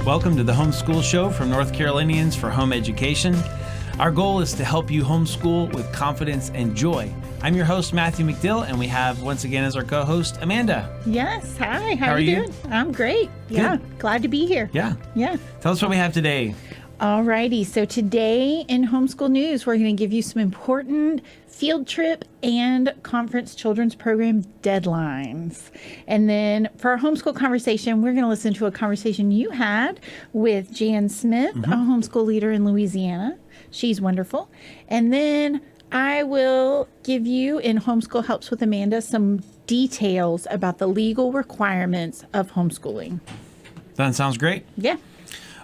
Welcome to the Homeschool Show from North Carolinians for Home Education. Our goal is to help you homeschool with confidence and joy. I'm your host, Matthew McDill, and we have, once again, as our co-host, Amanda. Yes. Hi. How are you doing? I'm great. Yeah. Good. Glad to be here. Yeah. Yeah. Tell us what we have today. All righty. So today in Homeschool News, we're going to give you some important field trip and conference children's program deadlines. And then for our homeschool conversation, we're going to listen to a conversation you had with Jan Smith, a homeschool leader in Louisiana. She's wonderful. And then I will give you in Homeschool Helps with Amanda some details about the legal requirements of homeschooling. That sounds great. Yeah.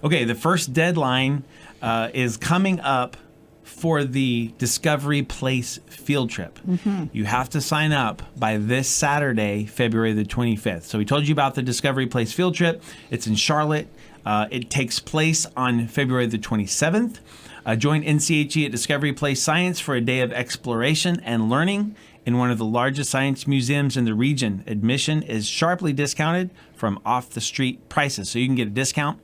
Okay, the first deadline is coming up for the Discovery Place field trip. You have to sign up by this Saturday, February the 25th. So we told you about the Discovery Place field trip. It's in Charlotte. It takes place on February the 27th. Join NCHE at Discovery Place Science for a day of exploration and learning in one of the largest science museums in the region. Admission is sharply discounted from off-the-street prices, so you can get a discount.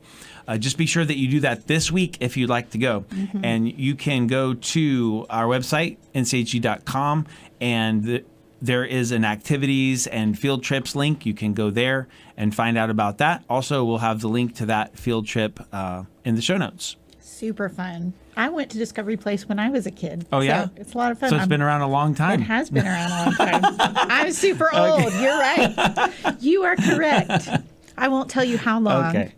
Just be sure that you do that this week if you'd like to go. And you can go to our website, nche.com, and there is an activities and field trips link. You can go there and find out about that. Also, we'll have the link to that field trip in the show notes. Super fun. I went to Discovery Place when I was a kid. Oh, yeah? So it's a lot of fun. So it's been around a long time. It has been around a long time. I'm super old. Okay. You're right. You are correct. I won't tell you how long. Okay.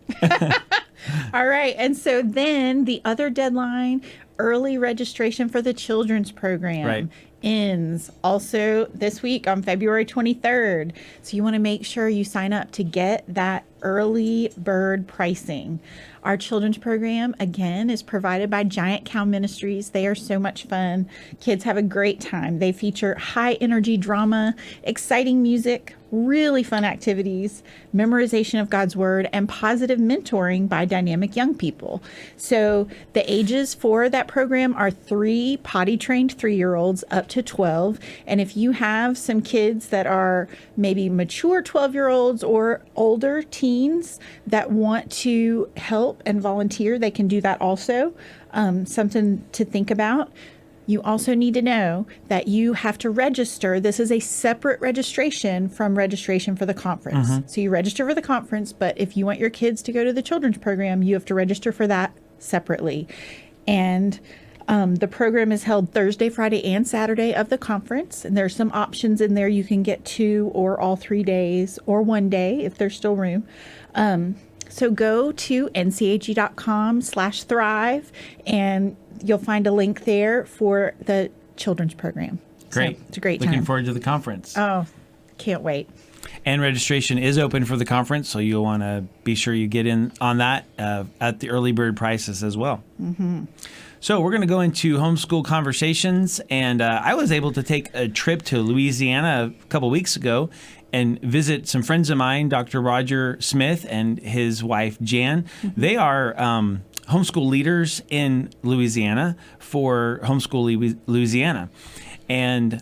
All right. And so then the other deadline, early registration for the children's program ends also this week on February 23rd. So you want to make sure you sign up to get that early bird pricing. Our children's program, again, is provided by Giant Cow Ministries. They are so much fun. Kids have a great time. They feature high energy drama, exciting music, really fun activities, memorization of God's Word, and positive mentoring by dynamic young people. So the ages for that program are 3 potty-trained 3-year-olds up to 12. And if you have some kids that are maybe mature 12-year-olds or older teens that want to help and volunteer, they can do that also. Something to think about. You also need to know that you have to register. This is a separate registration from registration for the conference. So you register for the conference, but if you want your kids to go to the children's program, you have to register for that separately. And the program is held Thursday, Friday, and Saturday of the conference. And there's some options in there. You can get 2 or all 3 days or 1 day if there's still room. So go to nche.com/thrive and you'll find a link there for the children's program. Great. So it's a great time. Looking forward to the conference. Oh, can't wait. And registration is open for the conference, so you'll want to be sure you get in on that at the early bird prices as well. So we're going to go into Homeschool Conversations, and I was able to take a trip to Louisiana a couple weeks ago and visit some friends of mine, Dr. Roger Smith and his wife, Jan. They are homeschool leaders in Louisiana for Homeschool Louisiana. And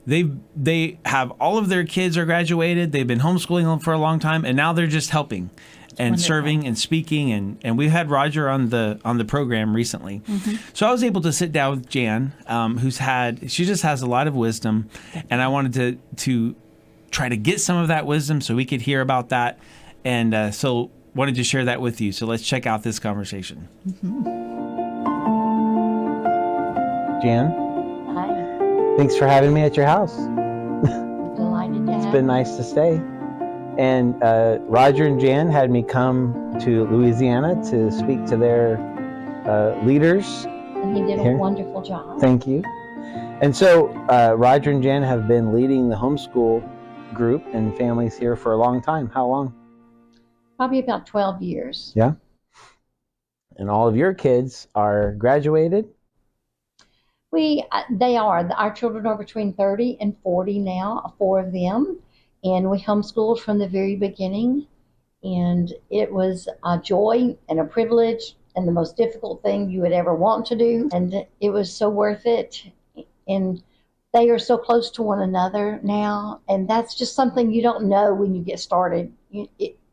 they have all of their kids are graduated. They've been homeschooling them for a long time, and now they're just helping and wonderful. Serving and speaking. And we had Roger on the program recently. So I was able to sit down with Jan, she just has a lot of wisdom, and I wanted to try to get some of that wisdom so we could hear about that. And so wanted to share that with you. So let's check out this conversation. Jan? Hi. Thanks for having me at your house. Delighted to have It's been nice to stay. And Roger and Jan had me come to Louisiana to speak to their leaders. And he did a wonderful job. Thank you. And so Roger and Jan have been leading the homeschool group and families here for a long time. How long? Probably about 12 years. Yeah. And all of your kids are graduated? They are. Our children are between 30 and 40 now, 4 of them. And we homeschooled from the very beginning. And it was a joy and a privilege and the most difficult thing you would ever want to do. And it was so worth it. And they are so close to one another now. And that's just something you don't know when you get started.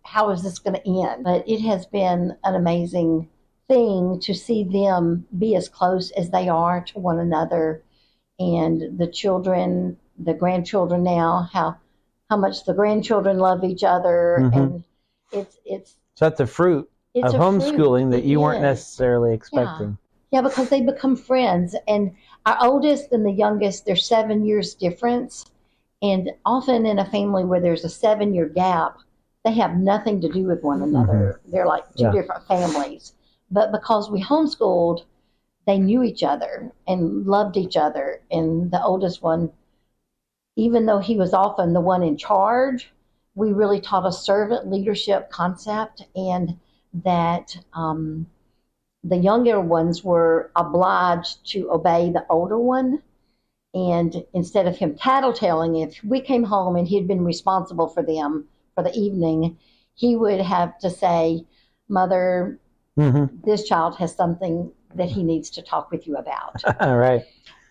how is this going to end? But it has been an amazing thing to see them be as close as they are to one another, and the children, the grandchildren now, how much the grandchildren love each other, and it's so that's a fruit of homeschooling that you weren't necessarily expecting. Yeah, because they become friends. And our oldest and the youngest, there's 7 years difference. And often in a family where there's a 7-year gap, they have nothing to do with one another. They're like two different families. But because we homeschooled, they knew each other and loved each other. And the oldest one, even though he was often the one in charge, we really taught a servant leadership concept, and that the younger ones were obliged to obey the older one. And instead of him tattletelling, if we came home and he'd been responsible for them for the evening, he would have to say, Mother, this child has something that he needs to talk with you about. Right.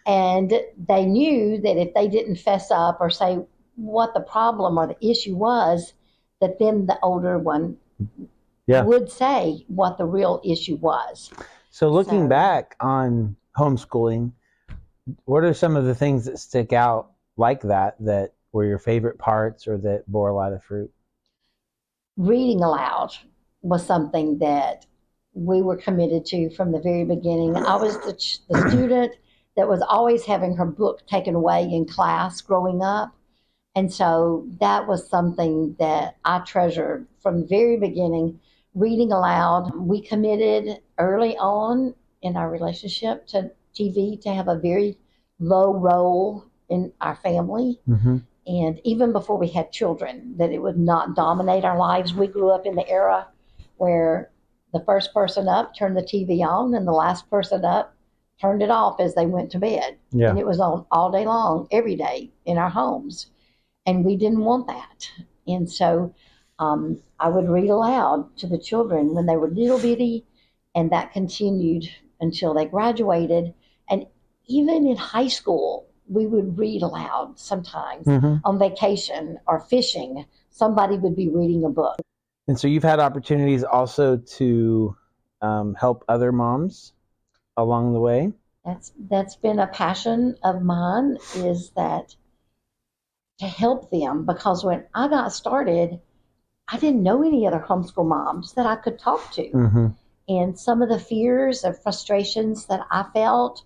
And they knew that if they didn't fess up or say what the problem or the issue was, that then the older one would say what the real issue was. So looking back on homeschooling, what are some of the things that stick out like that were your favorite parts or that bore a lot of fruit? Reading aloud was something that we were committed to from the very beginning. I was the student that was always having her book taken away in class growing up. And so that was something that I treasured from the very beginning. Reading aloud. We committed early on in our relationship to TV to have a very low role in our family. And even before we had children, that it would not dominate our lives. We grew up in the era where the first person up turned the TV on and the last person up turned it off as they went to bed. And it was on all day long, every day in our homes. And we didn't want that. And so I would read aloud to the children when they were little bitty, and that continued until they graduated. And even in high school, we would read aloud sometimes. On vacation or fishing, somebody would be reading a book. And so you've had opportunities also to help other moms along the way? That's been a passion of mine, is that to help them, because when I got started, I didn't know any other homeschool moms that I could talk to. And some of the fears and frustrations that I felt,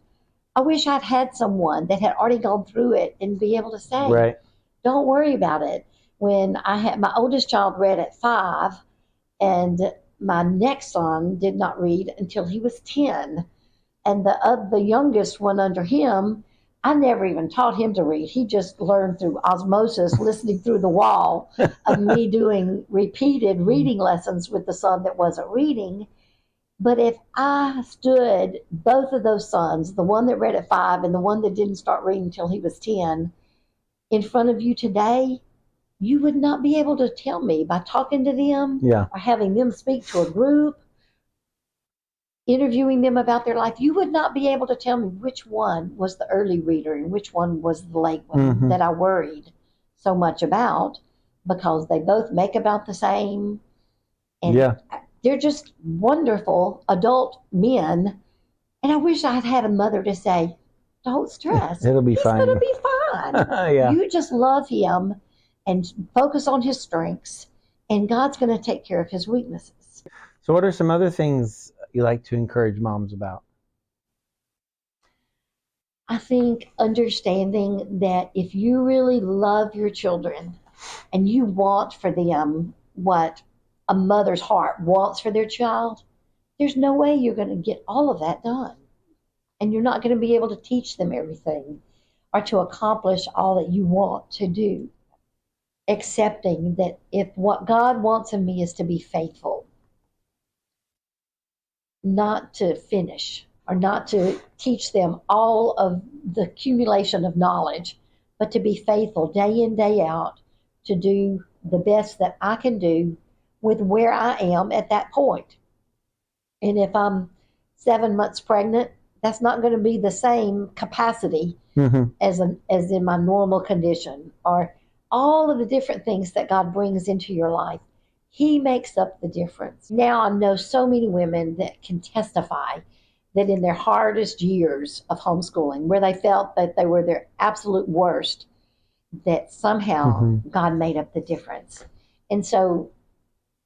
I wish I'd had someone that had already gone through it and be able to say, don't worry about it. When I had my oldest child read at 5, and my next son did not read until he was 10. And the youngest one under him, I never even taught him to read. He just learned through osmosis, listening through the wall of me doing repeated reading lessons with the son that wasn't reading. But if I stood both of those sons, the one that read at 5 and the one that didn't start reading until he was 10, in front of you today, you would not be able to tell me by talking to them or having them speak to a group, interviewing them about their life. You would not be able to tell me which one was the early reader and which one was the late one that I worried so much about, because they both make about the same. And they're just wonderful adult men. And I wish I had a mother to say, don't stress. It'll be fine. He's going to be fine. You just love him and focus on his strengths, and God's going to take care of his weaknesses. So what are some other things you like to encourage moms about? I think understanding that if you really love your children and you want for them what a mother's heart wants for their child, there's no way you're going to get all of that done. And you're not going to be able to teach them everything or to accomplish all that you want to do. Accepting that if what God wants of me is to be faithful, not to finish or not to teach them all of the accumulation of knowledge, but to be faithful day in, day out, to do the best that I can do with where I am at that point. And if I'm 7 months pregnant, that's not going to be the same capacity as in my normal condition, or all of the different things that God brings into your life. He makes up the difference. Now I know so many women that can testify that in their hardest years of homeschooling, where they felt that they were their absolute worst, that somehow God made up the difference. And so,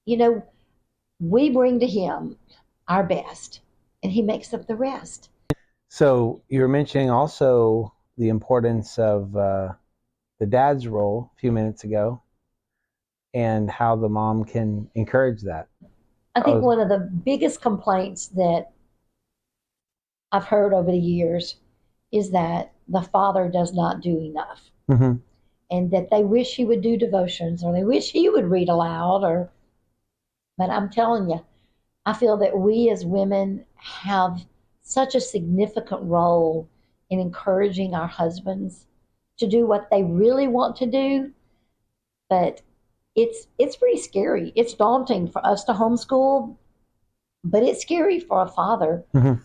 we bring to him our best, and he makes up the rest. So you were mentioning also the importance of the dad's role a few minutes ago, and how the mom can encourage that. I think one of the biggest complaints that I've heard over the years is that the father does not do enough. And that they wish he would do devotions, or they wish he would read aloud, but I'm telling you, I feel that we as women have such a significant role in encouraging our husbands to do what they really want to do. But it's pretty scary. It's daunting for us to homeschool, but it's scary for a father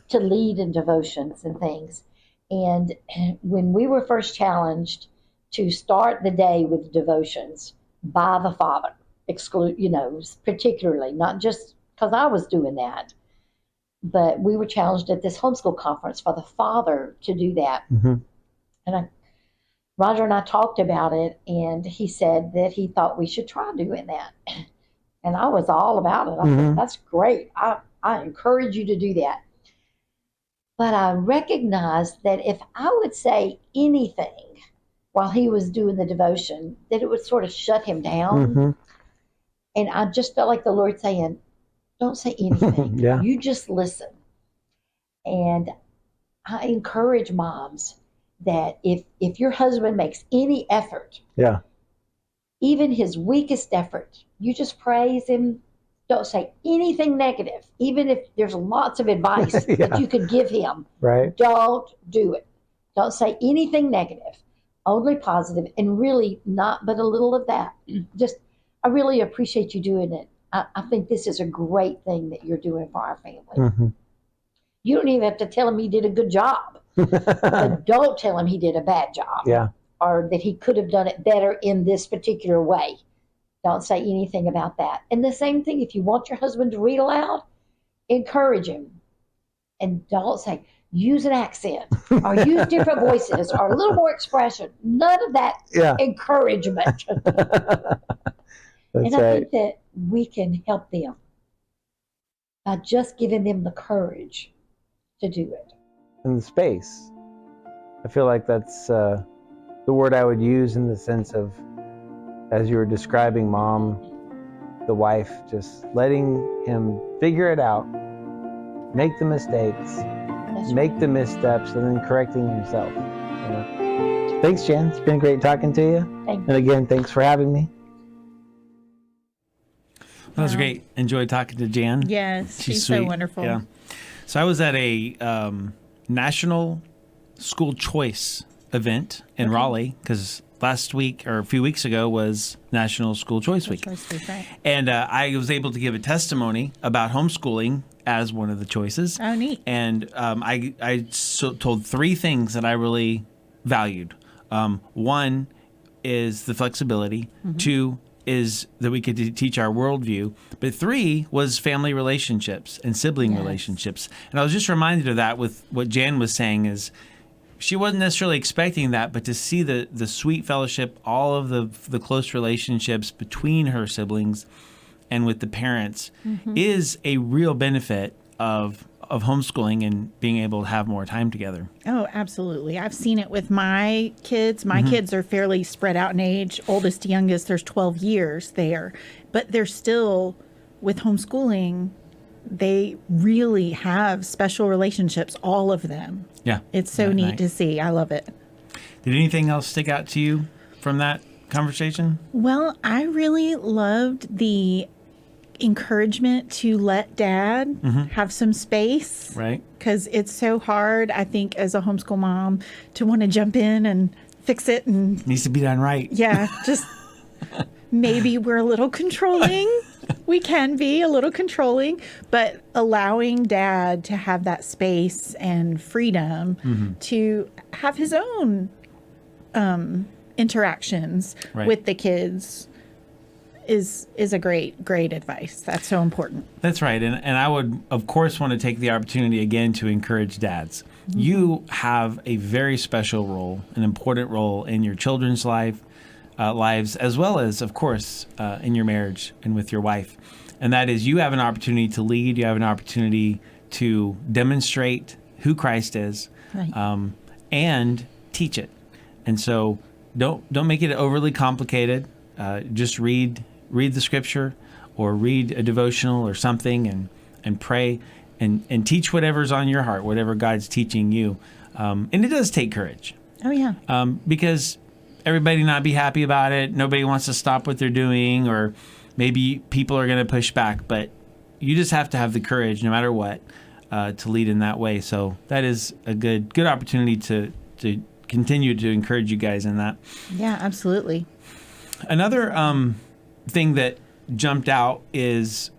to lead in devotions and things. And when we were first challenged to start the day with devotions by the father, particularly, not just because I was doing that, but we were challenged at this homeschool conference for the father to do that. And Roger and I talked about it, and he said that he thought we should try doing that. And I was all about it. I said, that's great. I encourage you to do that. But I recognized that if I would say anything while he was doing the devotion, that it would sort of shut him down. And I just felt like the Lord saying, don't say anything. You just listen. And I encourage moms that if your husband makes any effort, even his weakest effort, you just praise him. Don't say anything negative, even if there's lots of advice that you could give him. Don't do it. Don't say anything negative, only positive, and really not but a little of that. Just, I really appreciate you doing it. I think this is a great thing that you're doing for our family. You don't even have to tell him he did a good job. But don't tell him he did a bad job. Or that he could have done it better in this particular way. Don't say anything about that. And the same thing, if you want your husband to read aloud, encourage him. And don't say, use an accent, or use different voices, or a little more expression. None of that encouragement. And I think that we can help them by just giving them the courage to do it. And the space. I feel like that's the word I would use in the sense of, as you were describing Mom, the wife, just letting him figure it out, make the mistakes, make the missteps, and then correcting himself. Thanks, Jan. It's been great talking to you. Thank you. And again, thanks for having me. That was great. Enjoyed talking to Jan. Yes, she's sweet. so wonderful. Yeah. So I was at a national school choice event in Raleigh, because last week or a few weeks ago was National School Choice Week. Right. And I was able to give a testimony about homeschooling as one of the choices. Oh, neat. And I told three things that I really valued. One is the flexibility. Two is that we could teach our worldview. But three was family relationships and sibling relationships. And I was just reminded of that with what Jan was saying is, she wasn't necessarily expecting that, but to see the sweet fellowship, all of the close relationships between her siblings and with the parents is a real benefit of homeschooling and being able to have more time together. Oh, absolutely. I've seen it with my kids. My kids are fairly spread out in age. Oldest to youngest, there's 12 years there. But they're still, with homeschooling, they really have special relationships, all of them. Yeah. It's so neat to see. I love it. Did anything else stick out to you from that conversation? Well, I really loved the encouragement to let Dad have some space. Right. Because it's so hard, I think, as a homeschool mom to want to jump in and fix it. And Needs to be done right. yeah, just maybe we're a little controlling. We can be a little controlling, but allowing Dad to have that space and freedom to have his own interactions with the kids is a great advice. That's so important. That's right. And I would, of course, want to take the opportunity again to encourage dads. Mm-hmm. You have a very special role, an important role in your children's lives, as well as, of course, in your marriage and with your wife. And that is, you have an opportunity to lead. You have an opportunity to demonstrate who Christ is, right. And teach it. And so don't make it overly complicated. Just read the scripture or read a devotional or something and pray and teach whatever's on your heart, whatever God's teaching you. And it does take courage. Oh, yeah. Because everybody not be happy about it. Nobody wants to stop what they're doing, or maybe people are going to push back. But you just have to have the courage, no matter what, to lead in that way. So that is a good opportunity to continue to encourage you guys in that. Yeah, absolutely. Another thing that jumped out is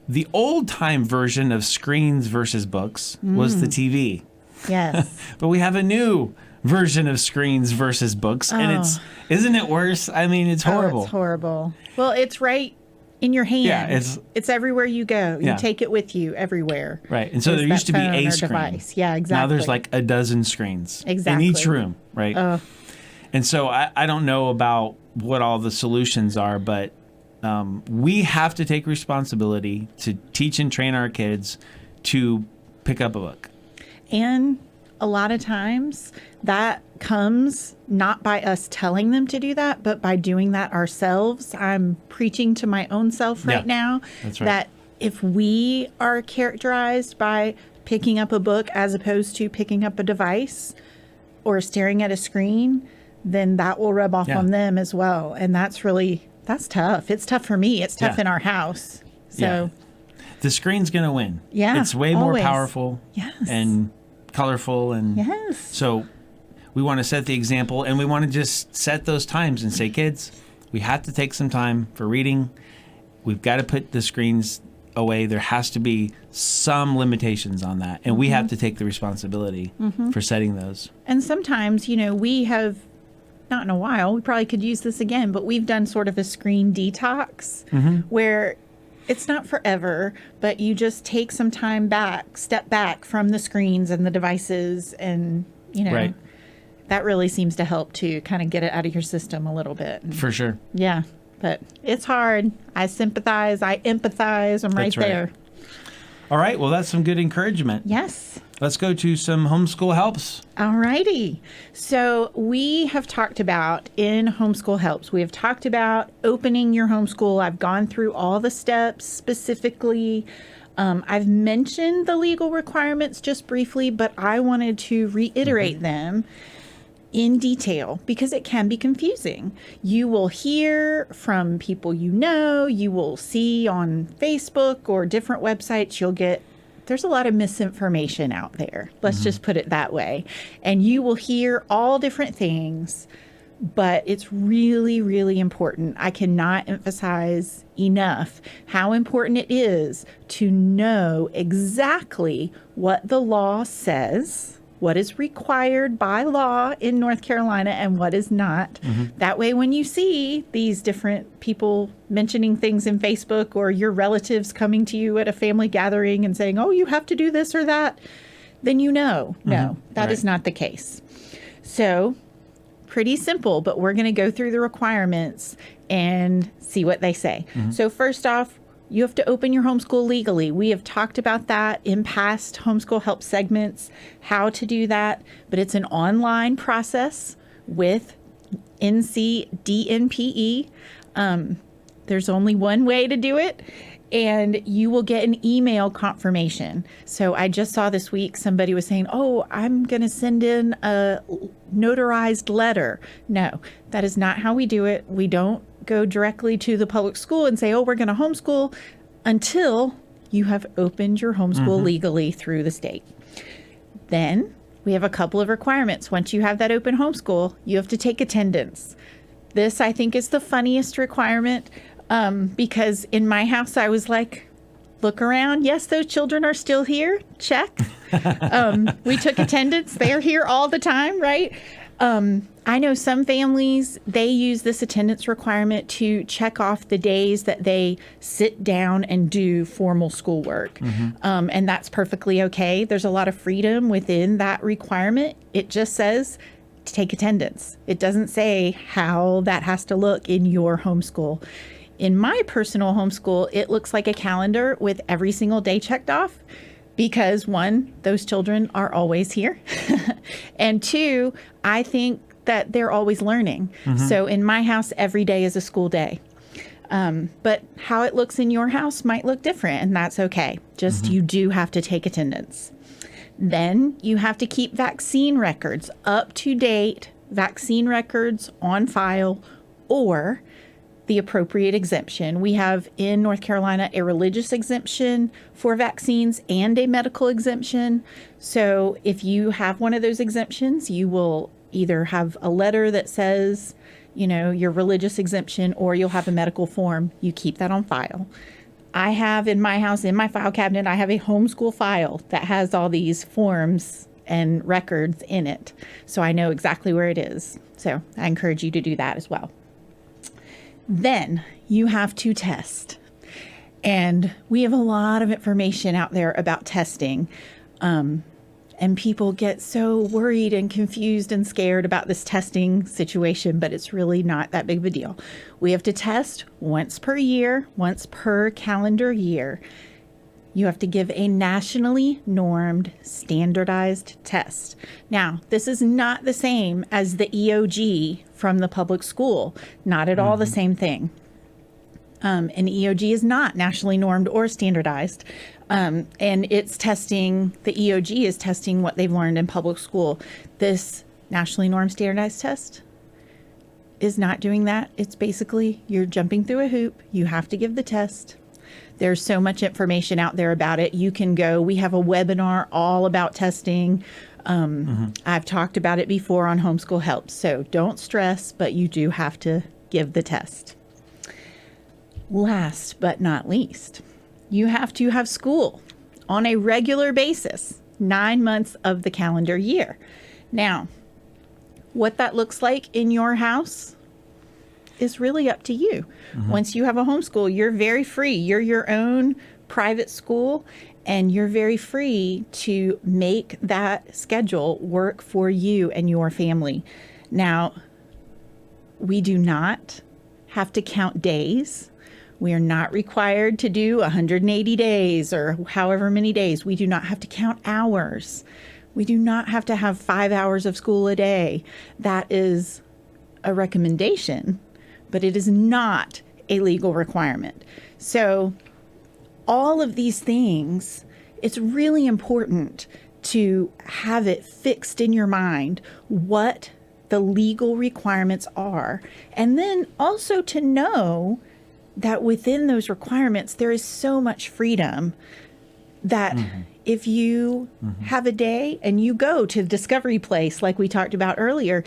the old-time version of screens versus books was the TV. Yes. But we have a new version of screens versus books, and isn't it worse? I mean, it's horrible. Oh, it's horrible. Well, it's right in your hand. Yeah, it's everywhere you go. You take it with you everywhere. Right. And so there used to be a screen. Device. Yeah, exactly. Now there's like a dozen screens in each room, right? And so I don't know about what all the solutions are, but we have to take responsibility to teach and train our kids to pick up a book. And a lot of times that comes not by us telling them to do that, but by doing that ourselves. I'm preaching to my own self right now. That's right. That if we are characterized by picking up a book as opposed to picking up a device or staring at a screen, then that will rub off on them as well. And that's tough. It's tough for me. It's tough in our house. So the screen's going to win. Yeah. It's way more powerful. Yes. And colorful. And so we want to set the example, and we want to just set those times and say, kids, we have to take some time for reading. We've got to put the screens away. There has to be some limitations on that. And we have to take the responsibility for setting those. And sometimes, we have, not in a while, we probably could use this again, but we've done sort of a screen detox where it's not forever, but you just take some time step back from the screens and the devices, and, right. That really seems to help to kind of get it out of your system a little bit. For sure. Yeah, but it's hard. I sympathize. I empathize. I'm right there. All right. Well, that's some good encouragement. Yes. Let's go to some Homeschool Helps. All righty. So we have talked about in Homeschool Helps, we have talked about opening your homeschool. I've gone through all the steps specifically. I've mentioned the legal requirements just briefly, but I wanted to reiterate them in detail because it can be confusing. You will hear from people you will see on Facebook or different websites, there's a lot of misinformation out there. Let's just put it that way. And you will hear all different things, but it's really, really important. I cannot emphasize enough how important it is to know exactly what the law says, what is required by law in North Carolina and what is not. That way, when you see these different people mentioning things in Facebook or your relatives coming to you at a family gathering and saying, oh, you have to do this or that, then no, that is not the case. So pretty simple, but we're going to go through the requirements and see what they say. So first off, you have to open your homeschool legally. We have talked about that in past Homeschool Help segments, how to do that, but it's an online process with NCDNPE. There's only one way to do it, and you will get an email confirmation. So I just saw this week somebody was saying, oh, I'm going to send in a notarized letter. No, that is not how we do it. We don't go directly to the public school and say, oh, we're going to homeschool until you have opened your homeschool legally through the state. Then we have a couple of requirements. Once you have that open homeschool, you have to take attendance. This, I think, is the funniest requirement because in my house, I was like, look around. Yes, those children are still here. Check. We took attendance. They're here all the time, right? I know some families, they use this attendance requirement to check off the days that they sit down and do formal schoolwork. And that's perfectly okay. There's a lot of freedom within that requirement. It just says to take attendance. It doesn't say how that has to look in your homeschool. In my personal homeschool, it looks like a calendar with every single day checked off. Because one, those children are always here. And two, I think that they're always learning. So in my house, every day is a school day. But how it looks in your house might look different, and that's okay. Just you do have to take attendance. Then you have to keep vaccine records, up to date vaccine records on file, or the appropriate exemption. We have in North Carolina a religious exemption for vaccines and a medical exemption. So if you have one of those exemptions, you will either have a letter that says, you know, your religious exemption, or you'll have a medical form. You keep that on file. I have in my house, in my file cabinet, I have a homeschool file that has all these forms and records in it. So I know exactly where it is. So I encourage you to do that as well. Then you have to test. And we have a lot of information out there about testing. And people get so worried and confused and scared about this testing situation, but it's really not that big of a deal. We have to test once per year, once per calendar year. You have to give a nationally normed, standardized test. Now, this is not the same as the EOG from the public school. Not at all the same thing. An EOG is not nationally normed or standardized. And it's testing, the EOG is testing what they've learned in public school. This nationally normed standardized test is not doing that. It's basically you're jumping through a hoop. You have to give the test. There's so much information out there about it. You can go, we have a webinar all about testing. I've talked about it before on Homeschool Helps. So don't stress, but you do have to give the test. Last but not least, you have to have school on a regular basis, 9 months of the calendar year. Now, what that looks like in your house is really up to you. Once you have a homeschool, you're very free. You're your own private school, and you're very free to make that schedule work for you and your family. Now, we do not have to count days. We are not required to do 180 days or however many days. We do not have to count hours. We do not have to have 5 hours of school a day. That is a recommendation, but it is not a legal requirement. So all of these things, it's really important to have it fixed in your mind what the legal requirements are. And then also to know that within those requirements, there is so much freedom that if you have a day and you go to the Discovery Place, like we talked about earlier,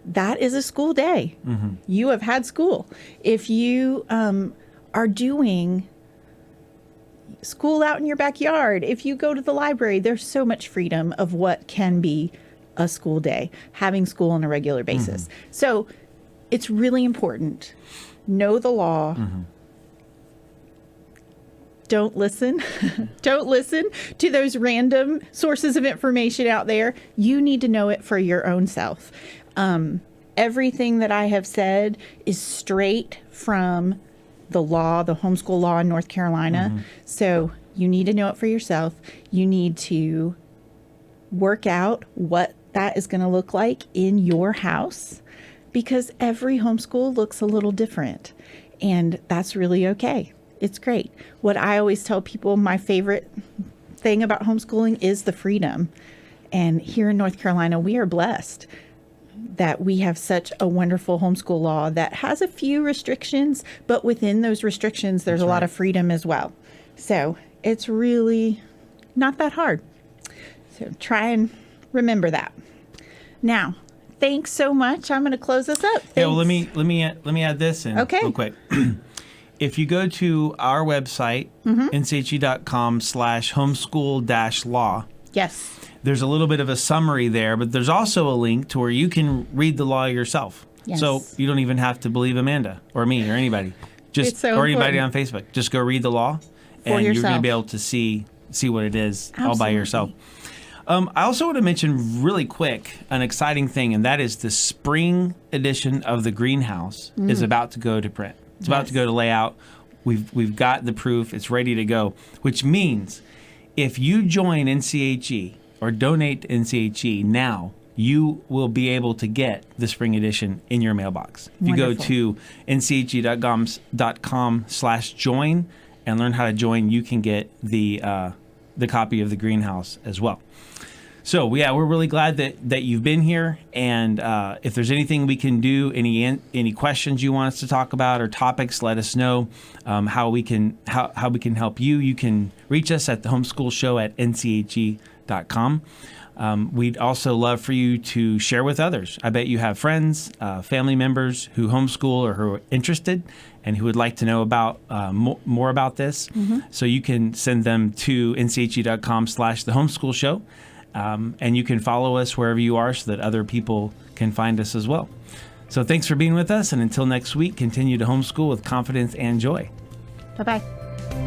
that is a school day. You have had school. If you are doing school out in your backyard, if you go to the library, there's so much freedom of what can be a school day, having school on a regular basis. So it's really important. Know the law. Don't listen. Don't listen to those random sources of information out there. You need to know it for your own self. Everything that I have said is straight from the law, the homeschool law in North Carolina. So you need to know it for yourself. You need to work out what that is going to look like in your house, because every homeschool looks a little different, and that's really okay. It's great. What I always tell people, my favorite thing about homeschooling is the freedom. And here in North Carolina, we are blessed that we have such a wonderful homeschool law that has a few restrictions, but within those restrictions, there's a lot of freedom as well. So it's really not that hard. So try and remember that. Now, thanks so much. I'm going to close this up. Thanks. Yeah, well, let me add this in real quick. If you go to our website, nche.com/homeschool-law, yes, there's a little bit of a summary there, but there's also a link to where you can read the law yourself. Yes. So you don't even have to believe Amanda or me or anybody, It's so or anybody on important. Facebook. Just go read the law, and you're going yourself. to be able to see what it is all by Absolutely. yourself. I also want to mention really quick an exciting thing, and that is the spring edition of the Greenhouse is about to go to print. It's about to go to layout. We've got the proof. It's ready to go, which means if you join NCHE or donate to NCHE now, you will be able to get the spring edition in your mailbox. If you go Wonderful. to nche.com/join and learn how to join, you can get the copy of the Greenhouse as well. So yeah, we're really glad that you've been here, and if there's anything we can do, any questions you want us to talk about or topics, let us know. How we can help you. You can reach us at the Homeschool Show at nche.com. We'd also love for you to share with others. I bet you have friends, family members who homeschool or who are interested and who would like to know about more about this. So you can send them to nche.com/the Homeschool Show. And you can follow us wherever you are so that other people can find us as well. So thanks for being with us. And until next week, continue to homeschool with confidence and joy. Bye-bye.